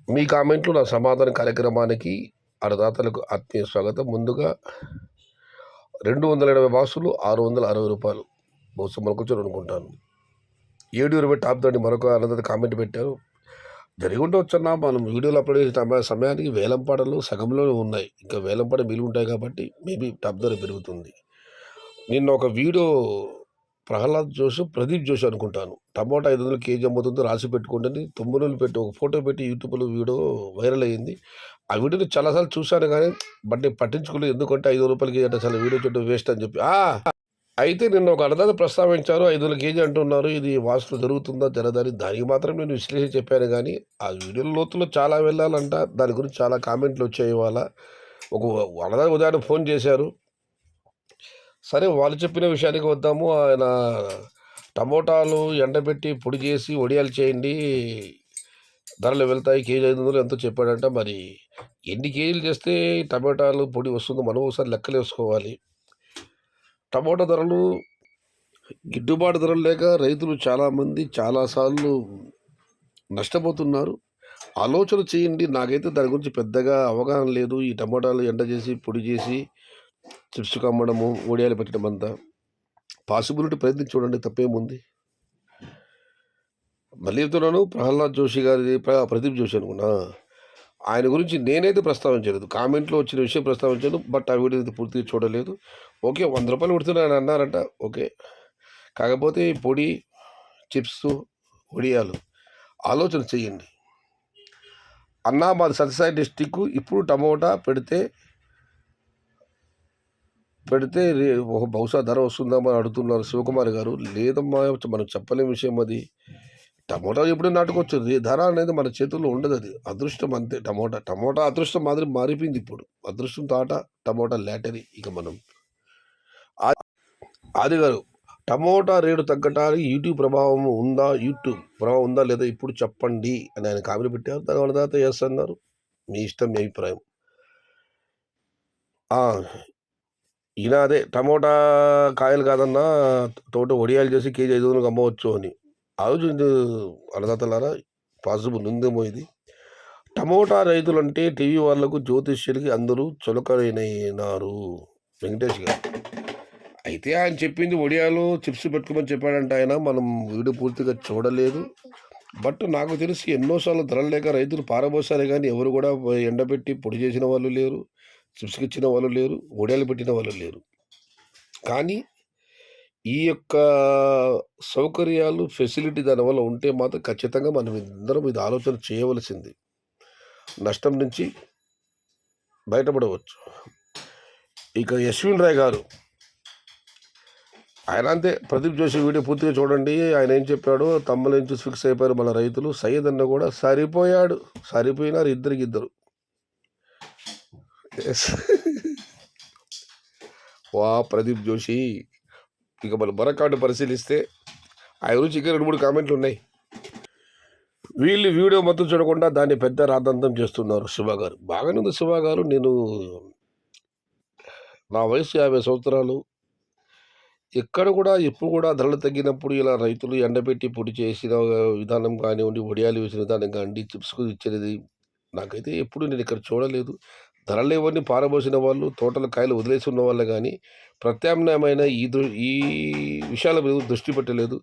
మీ కామెంట్లు నా సమాధాన కార్యక్రమానికి అన్నదాతలకు ఆత్మీయ స్వాగతం. ముందుగా 280 బాక్సులు రూ. 660 బహుశా మొలకొచ్చారు అనుకుంటాను. 720 టాప్ దండి మరొక అన్నదాత కామెంట్ పెట్టారు. జరిగి ఉండవచ్చన్నా, మనం వీడియోలు అప్లోడ్ చేసే సమయానికి వేలంపాటలు సగంలో ఉన్నాయి, ఇంకా వేలంపాట మిగిలి ఉంటాయి కాబట్టి మేబీ టాప్ ధర పెరుగుతుంది. నిన్న ఒక వీడియో ప్రహ్లాద్ జోషి, ప్రదీప్ జోషి అనుకుంటాను, టమోటా 500 కేజీ అమ్ముతుందో రాసి పెట్టుకుంటుంది 9 రోజులు పెట్టి ఒక ఫోటో పెట్టి యూట్యూబ్లో వీడియో వైరల్ అయ్యింది. ఆ వీడియోని చాలాసార్లు చూశాను కానీ నేను పట్టించుకోలేదు, ఎందుకంటే 5 రూపాయలకి అంటే అసలు వీడియో చూడడం వేస్ట్ అని చెప్పి. అయితే నిన్న ఒక అన్నదాత ప్రస్తావించారు, 500 కేజీ అంటున్నారు, ఇది వాస్తు జరుగుతుందా జరగదని. దానికి మాత్రం నేను విశ్లేషణ చెప్పాను కానీ ఆ వీడియో లోతులో చాలా వెళ్ళాలంట. దాని గురించి చాలా కామెంట్లు వచ్చాయి. ఇవాళ ఒక అన్నదాత ఉదాహరణ ఫోన్ చేశారు. సరే, వాళ్ళు చెప్పిన విషయానికి వద్దాము. ఆయన టమోటాలు ఎండబెట్టి పొడి చేసి వడియాలు చేయండి, ధరలు వెళ్తాయి, కేజీ 500 ఎంతో చెప్పాడంట. మరి ఎన్ని కేజీలు చేస్తే టమోటాలు పొడి వస్తుందో మనం ఒకసారి లెక్కలు వేసుకోవాలి. టమోటా ధరలు గిట్టుబాటు ధరలు లేక రైతులు చాలామంది చాలాసార్లు నష్టపోతున్నారు. ఆలోచన చేయండి. నాకైతే దాని గురించి పెద్దగా అవగాహన లేదు. ఈ టమోటాలు ఎండ చేసి పొడి చేసి చిప్స్కి అమ్మడము, వడియాలు పెట్టడం అంతా పాసిబిలిటీ ప్రయత్నించి చూడండి, తప్పేముంది. మళ్ళీ చెప్తున్నాను, ప్రహ్లాద్ జోషి గారి ప్రదీప్ జోషి అనుకున్నా, ఆయన గురించి నేనైతే ప్రస్తావించలేదు. కామెంట్లో వచ్చిన విషయం ప్రస్తావించాను, బట్ ఆ వీడియో అయితే పూర్తిగా చూడలేదు. ఓకే, 100 రూపాయలు పెడుతున్నాను అన్నారంట, ఓకే. కాకపోతే పొడి, చిప్స్, వడియాలు ఆలోచన చెయ్యండి అన్నా. మాది సత్యసాయి డిస్టిక్. ఇప్పుడు టమోటా పెడితే బహుశా ధర వస్తుందామని అడుగుతున్నారు శివకుమార్ గారు. లేదమ్మా, మనం చెప్పలేని విషయం అది. టమోటా ఎప్పుడూ నాటుకోవచ్చు, ధర అనేది మన చేతుల్లో ఉండదు, అది అదృష్టం అంతే. టమోటా అదృష్టం మాదిరి మారిపోయింది ఇప్పుడు. అదృష్టం తాట, టమోటా లాటరీ. ఇక మనం ఆది గారు, టమోటా రేటు తగ్గటానికి యూట్యూబ్ ప్రభావం ఉందా లేదా ఇప్పుడు చెప్పండి అని ఆయన కామెంట్ పెట్టారు. దాని తర్వాత ఎస్ అన్నారు. మీ ఇష్టం, మీ అభిప్రాయం. ఈయన అదే టమోటా కాయలు కాదన్నా, తోట వడియాలు చేసి కేజీ 500 అమ్మవచ్చు అని ఆలోచించు అన్నదాతలారా. పాసిబుల్ ఉందేమో ఇది. టమోటా రైతులంటే టీవీ వాళ్ళకు, జ్యోతిష్యులకి అందరూ చులకనైనారు. వెంకటేష్ గారు అయితే ఆయన చెప్పింది వడియాలు చిప్స్ పెట్టుకోమని చెప్పాడంట ఆయన. మనం వీడియో పూర్తిగా చూడలేదు, బట్ నాకు తెలిసి ఎన్నోసార్లు ధరలు లేక రైతులు పారబోసారే కానీ ఎవరు కూడా ఎండబెట్టి పొడి చేసిన వాళ్ళు లేరు, చిప్స్కి ఇచ్చిన వాళ్ళు లేరు, వడియాలు పెట్టిన వాళ్ళు లేరు. కానీ ఈ యొక్క సౌకర్యాలు, ఫెసిలిటీ దానివల్ల ఉంటే మాత్రం ఖచ్చితంగా మనం అందరం ఇది ఆలోచన చేయవలసింది. నష్టం నుంచి బయటపడవచ్చు. ఇక యశ్విన్ రాయ్ గారు, ఆయన అంతే. ప్రదీప్ జోషి వీడియో పూర్తిగా చూడండి. ఆయన ఏం చెప్పాడో తమ్ముల నుంచి ఫిక్స్ అయిపోయారు మన రైతులు. సయ్యద్ అన్న కూడా సరిపోయినారు, ఇద్దరు. వా ప్రదీప్ జోషి. ఇక మన బరకాడు పరిశీలిస్తే ఆయన గురించి ఇంకా 2-3 కామెంట్లు ఉన్నాయి. వీళ్ళు వీడియో మొత్తం చూడకుండా దాన్ని పెద్ద రాద్ధాంతం చేస్తున్నారు. శివ గారు బాగానే ఉంది. శివ గారు, నా వయసు 50 సంవత్సరాలు. ఎక్కడ కూడా ఎప్పుడు కూడా ధరలు తగ్గినప్పుడు ఇలా రైతులు ఎండబెట్టి పొడి చేసిన విధానం కానివ్వండి, వడియాలు వేసిన విధానం కానివ్వండి, చిప్స్కు ఇచ్చేది నాకైతే ఎప్పుడు నేను ఇక్కడ చూడలేదు. ధరలు ఇవన్నీ పారబోసిన వాళ్ళు, తోటల కాయలు వదిలేసి ఉన్న వాళ్ళు కానీ ప్రత్యామ్నాయమైన ఈ విషయాల మీద దృష్టి పెట్టలేదు.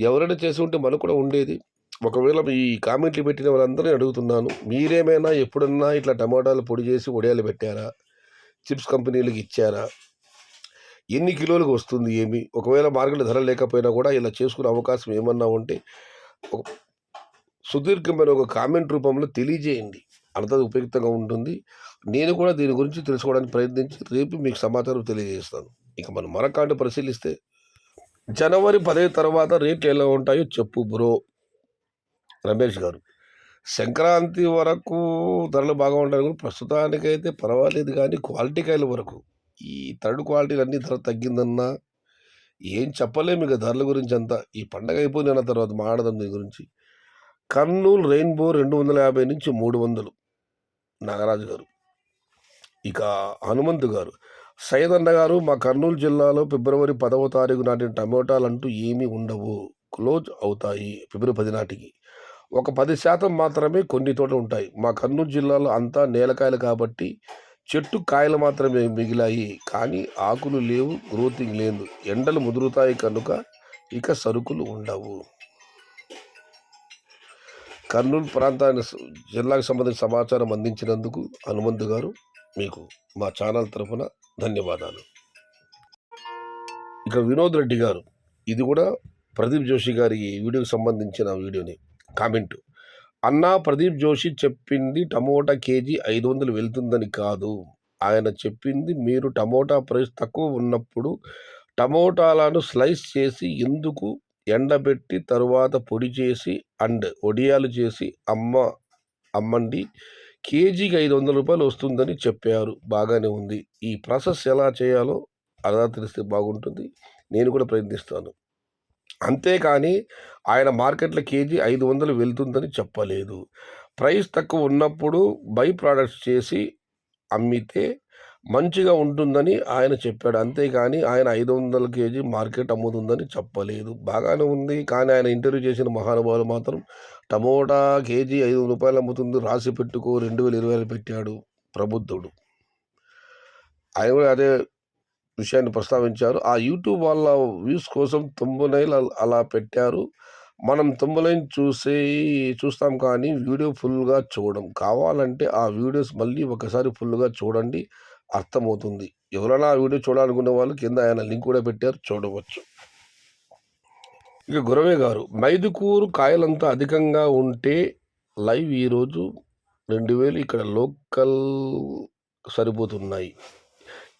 ఎవరైనా చేసి ఉంటే మనకు కూడా ఉండేది. ఒకవేళ ఈ కామెంట్లు పెట్టిన వాళ్ళందరినీ అడుగుతున్నాను, మీరేమైనా ఎప్పుడన్నా ఇట్లా టమాటాలు పొడి చేసి వడియాలు పెట్టారా? చిప్స్ కంపెనీలకు ఇచ్చారా? ఎన్ని కిలోలకు వస్తుంది ఏమి? ఒకవేళ మార్కెట్లో ధర లేకపోయినా కూడా ఇలా చేసుకునే అవకాశం ఏమన్నా ఉంటే సుదీర్ఘమైన ఒక కామెంట్ రూపంలో తెలియజేయండి. అంత ఉపయుక్తంగా ఉంటుంది. నేను కూడా దీని గురించి తెలుసుకోవడానికి ప్రయత్నించి రేపు మీకు సమాచారం తెలియజేస్తాను. ఇక మనం మరొక పరిశీలిస్తే, జనవరి 10 తర్వాత రేట్లు ఎలా ఉంటాయో చెప్పు బ్రో. రమేష్ గారు, సంక్రాంతి వరకు ధరలు బాగా ఉంటాయి. ప్రస్తుతానికైతే పర్వాలేదు, కానీ క్వాలిటీ కాయల వరకు ఈ థర్డ్ క్వాలిటీలు అన్ని ధర తగ్గిందన్నా ఏం చెప్పలేము. ఇక ధరల గురించి అంతా ఈ పండగ అయిపోయిన తర్వాత మాట్లాడదాం దీని గురించి. కర్నూలు రెయిన్బో 250 నుంచి 300 నాగరాజు గారు. ఇక హనుమంతు గారు, సయ్యదన్న గారు, మా కర్నూలు జిల్లాలో ఫిబ్రవరి 10వ తారీఖు నాటిన టమోటాలు అంటూ ఏమీ ఉండవు, క్లోజ్ అవుతాయి ఫిబ్రవరి 10 నాటికి. ఒక 10% మాత్రమే కొన్ని తోటలు ఉంటాయి. మా కర్నూలు జిల్లాలో అంతా నేలకాయలు కాబట్టి చెట్టు కాయలు మాత్రమే మిగిలాయి. కానీ ఆకులు లేవు, గ్రోతింగ్ లేదు. ఎండలు ముదురుతాయి కనుక ఇక సరుకులు ఉండవు. కర్నూలు జిల్లాకు సంబంధించిన సమాచారం అందించినందుకు హనుమంతు గారు మీకు మా ఛానల్ తరఫున ధన్యవాదాలు. ఇక వినోద్ రెడ్డి గారు, ఇది కూడా ప్రదీప్ జోషి గారి వీడియోకి సంబంధించిన వీడియోని కామెంటు. అన్నా, ప్రదీప్ జోషి చెప్పింది టమోటా కేజీ 500 వెళ్తుందని కాదు. ఆయన చెప్పింది మీరు టమోటా ప్రైస్ తక్కువ ఉన్నప్పుడు టమోటాలను స్లైస్ చేసి ఎందుకు ఎండబెట్టి తరువాత పొడి చేసి అండ్ వడియాలు చేసి అమ్మండి, కేజీకి 500 రూపాయలు వస్తుందని చెప్పారు. బాగానే ఉంది. ఈ ప్రాసెస్ ఎలా చేయాలో అలా తెలిస్తే బాగుంటుంది. నేను కూడా ప్రయత్నిస్తాను. అంతేకాని ఆయన మార్కెట్లో కేజీ 500 వెళ్తుందని చెప్పలేదు. ప్రైస్ తక్కువ ఉన్నప్పుడు బై ప్రోడక్ట్స్ చేసి అమ్మితే మంచిగా ఉంటుందని ఆయన చెప్పాడు. అంతేకాని ఆయన 500 కేజీ మార్కెట్ అమ్ముతుందని చెప్పలేదు. బాగానే ఉంది. కానీ ఆయన ఇంటర్వ్యూ చేసిన మహానుభావులు మాత్రం టమోటా కేజీ 500 రూపాయలు అమ్ముతుంది, రాసి పెట్టుకో 2020 పెట్టాడు ప్రబుద్ధుడు. ఆయన కూడా అదే విషయాన్ని ప్రస్తావించారు. ఆ యూట్యూబ్ వాళ్ళ వ్యూస్ కోసం తంబనైల్ అలా పెట్టారు. మనం తంబనైల్ చూస్తాం కానీ వీడియో ఫుల్గా చూడం. కావాలంటే ఆ వీడియోస్ మళ్ళీ ఒకసారి ఫుల్గా చూడండి, అర్థమవుతుంది. ఎవరైనా ఆ వీడియో చూడాలనుకునే వాళ్ళు కింద ఆయన లింక్ కూడా పెట్టారు, చూడవచ్చు. ఇక గురవే గారు, మైదుకూరు కాయలంతా అధికంగా ఉంటే లైవ్ ఈరోజు 2000 ఇక్కడ లోకల్ సరిపోతున్నాయి.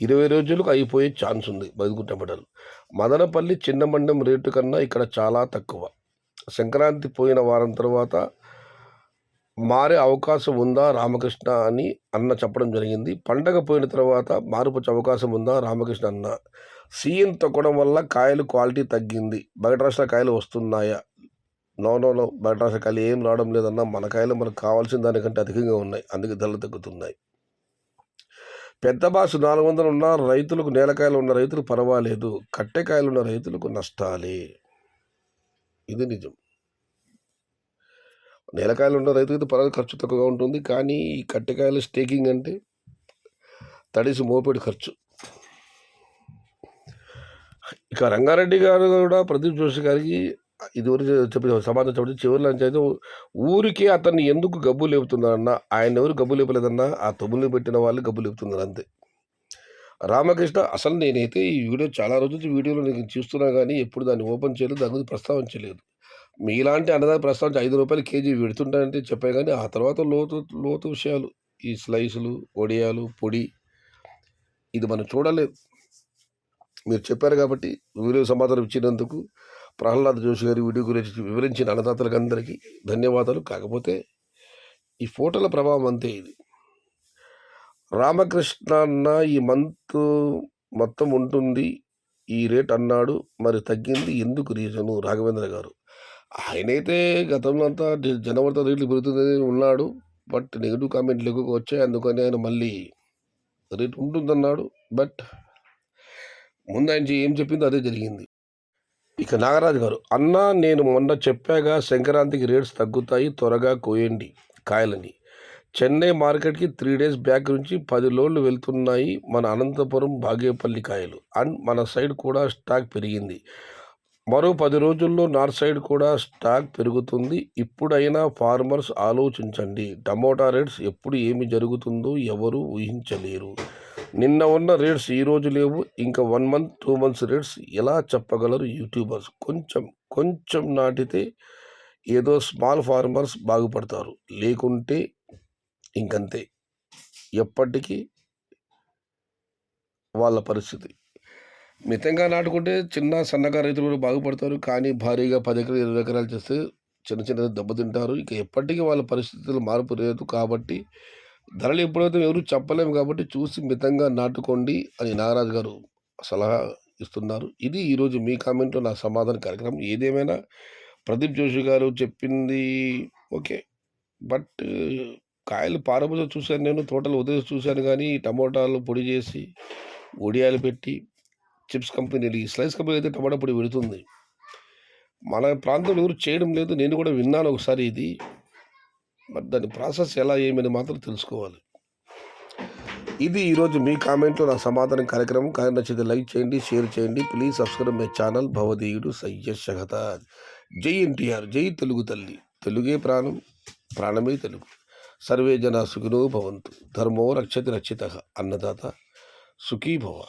20 రోజులకు అయిపోయే ఛాన్స్ ఉంది. మైదుకూరు టమాటాలు మదనపల్లి చిన్న మండం రేటు కన్నా ఇక్కడ చాలా తక్కువ. సంక్రాంతి పోయిన వారం తర్వాత మారే అవకాశం ఉందా రామకృష్ణ అని అన్న చెప్పడం జరిగింది. పండగ పోయిన తర్వాత మార్పు వచ్చే అవకాశం ఉందా రామకృష్ణ అన్న. సీఎం తగ్గడం వల్ల కాయలు క్వాలిటీ తగ్గింది. బయట రాష్ట్ర కాయలు వస్తున్నాయా? నో, బయట రాష్ట్ర కాయలు ఏం రావడం లేదన్నా. మన కాయలు మనకు కావాల్సిన దానికంటే అధికంగా ఉన్నాయి, అందుకే ధరలు తగ్గుతున్నాయి. పెద్ద బాసు 400 ఉన్న రైతులకు, నేలకాయలు ఉన్న రైతులు పర్వాలేదు, కట్టెకాయలు ఉన్న రైతులకు నష్టాలే. ఇది నిజం. నేలకాయలు ఉన్న రైతులకి పర్వాలేదు, ఖర్చు తక్కువగా ఉంటుంది. కానీ ఈ కట్టెకాయలు స్టేకింగ్ అంటే తడిసి మోపేడు ఖర్చు. ఇక రంగారెడ్డి గారు కూడా ప్రదీప్ జోషి గారికి ఇదివరకు చెప్పిన సమాధానం చెప్పి చివరిలో అయితే ఊరికే అతన్ని ఎందుకు గబ్బు లేపుతున్నారన్న. ఆయన ఎవరు గబ్బు లేపలేదన్నా, ఆ తొమ్ములు పెట్టిన వాళ్ళు గబ్బు లేపుతున్నారు అంతే. రామకృష్ణ, అసలు నేనైతే ఈ వీడియో చాలా రోజుల నుంచి వీడియోలో నేను చూస్తున్నా కానీ ఎప్పుడు దాన్ని ఓపెన్ చేయలేదు, దాని గురించి ప్రస్తావించలేదు. మీలాంటి అన్నదాన్ని ప్రస్తావించి 5 రూపాయలు కేజీ పెడుతుంటానంటే చెప్పాను. కానీ ఆ తర్వాత లోతు విషయాలు, ఈ స్లైసులు, వడియాలు, పొడి, ఇది మనం చూడలేదు. మీరు చెప్పారు కాబట్టి వీడియో సమాచారం ఇచ్చినందుకు ప్రహ్లాద్ జోషి గారి వీడియో గురించి వివరించిన అన్నదాతలకు అందరికీ ధన్యవాదాలు. కాకపోతే ఈ ఫోటోల ప్రభావం అంతే. ఇది రామకృష్ణ అన్న ఈ మంత్ మొత్తం ఉంటుంది ఈ రేట్ అన్నాడు, మరి తగ్గింది ఎందుకు రీజను? రాఘవేంద్ర గారు, ఆయనైతే గతంలో అంతా జనవరితో రేట్లు పెరుగుతుందని ఉన్నాడు. బట్ నెగిటివ్ కామెంట్లు ఎక్కువగా వచ్చాయి, అందుకని ఆయన మళ్ళీ రేట్ ఉంటుందన్నాడు. బట్ ముందు ఆయన ఏం చెప్పిందో అదే జరిగింది. ఇక నాగరాజు గారు, అన్న నేను మొన్న చెప్పాగా సంక్రాంతికి రేట్స్ తగ్గుతాయి, త్వరగా కోయండి కాయలని. చెన్నై మార్కెట్కి 3 days బ్యాక్ నుంచి 10 లోడ్లు వెళ్తున్నాయి మన అనంతపురం బాగేపల్లి కాయలు. అండ్ మన సైడ్ కూడా స్టాక్ పెరిగింది. మరో 10 రోజుల్లో నార్త్ సైడ్ కూడా స్టాక్ పెరుగుతుంది. ఇప్పుడైనా ఫార్మర్స్ ఆలోచించండి. టమోటా రేట్స్ ఎప్పుడు ఏమి జరుగుతుందో ఎవరు ఊహించలేరు. నిన్న ఉన్న రేట్స్ ఈరోజు లేవు. ఇంకా 1 month 2 months రేట్స్ ఎలా చెప్పగలరు యూట్యూబర్స్? కొంచెం నాటితే ఏదో స్మాల్ ఫార్మర్స్ బాగుపడతారు, లేకుంటే ఇంకంతే, ఎప్పటికీ వాళ్ళ పరిస్థితి. మితంగా నాటుకుంటే చిన్న సన్నకారు రైతులు కూడా బాగుపడతారు. కానీ భారీగా 10 ఎకరాలు 20 ఎకరాలు చేస్తే చిన్న దెబ్బతింటారు. ఇక ఎప్పటికీ వాళ్ళ పరిస్థితులు మార్పు లేదు. కాబట్టి ధరలు ఎప్పుడైతే ఎవరు చెప్పలేము. కాబట్టి చూసి మితంగా నాటుకోండి అని నాగరాజు గారు సలహా ఇస్తున్నారు. ఇది ఈరోజు మీ కామెంట్లో నా సమాధాన కార్యక్రమం. ఏదేమైనా ప్రదీప్ జోషి గారు చెప్పింది ఓకే. బట్ కాయలు పారబోసి చూశాను, నేను తోటలు వదిలేసి చూశాను. కానీ టమోటాలు పొడి చేసి వడియాలు పెట్టి చిప్స్ కంపెనీలు, ఈ స్లైస్ కంపెనీ అయితే టమాటా పొడి పెడుతుంది. మన ప్రాంతంలో ఎవరు చేయడం లేదు. నేను కూడా విన్నాను ఒకసారి ఇది. బట్ దాని ప్రాసెస్ ఎలా ఏమని మాత్రం తెలుసుకోవాలి. ఇది ఈరోజు మీ కామెంట్లో నా సమాధానం కార్యక్రమం. కానీ నచ్చితే లైక్ చేయండి, షేర్ చేయండి. ప్లీజ్ సబ్స్క్రైబ్ మై ఛానల్ భవదీయుడు సయ్యద్ షహతాజ్. జై ఎన్టీఆర్, జై తెలుగు తల్లి. తెలుగే ప్రాణం, ప్రాణమే తెలుగు. సర్వే జనా సుఖినో భవంతు. ధర్మో రక్షతి రక్షితః. అన్నదాత సుఖీ భవ.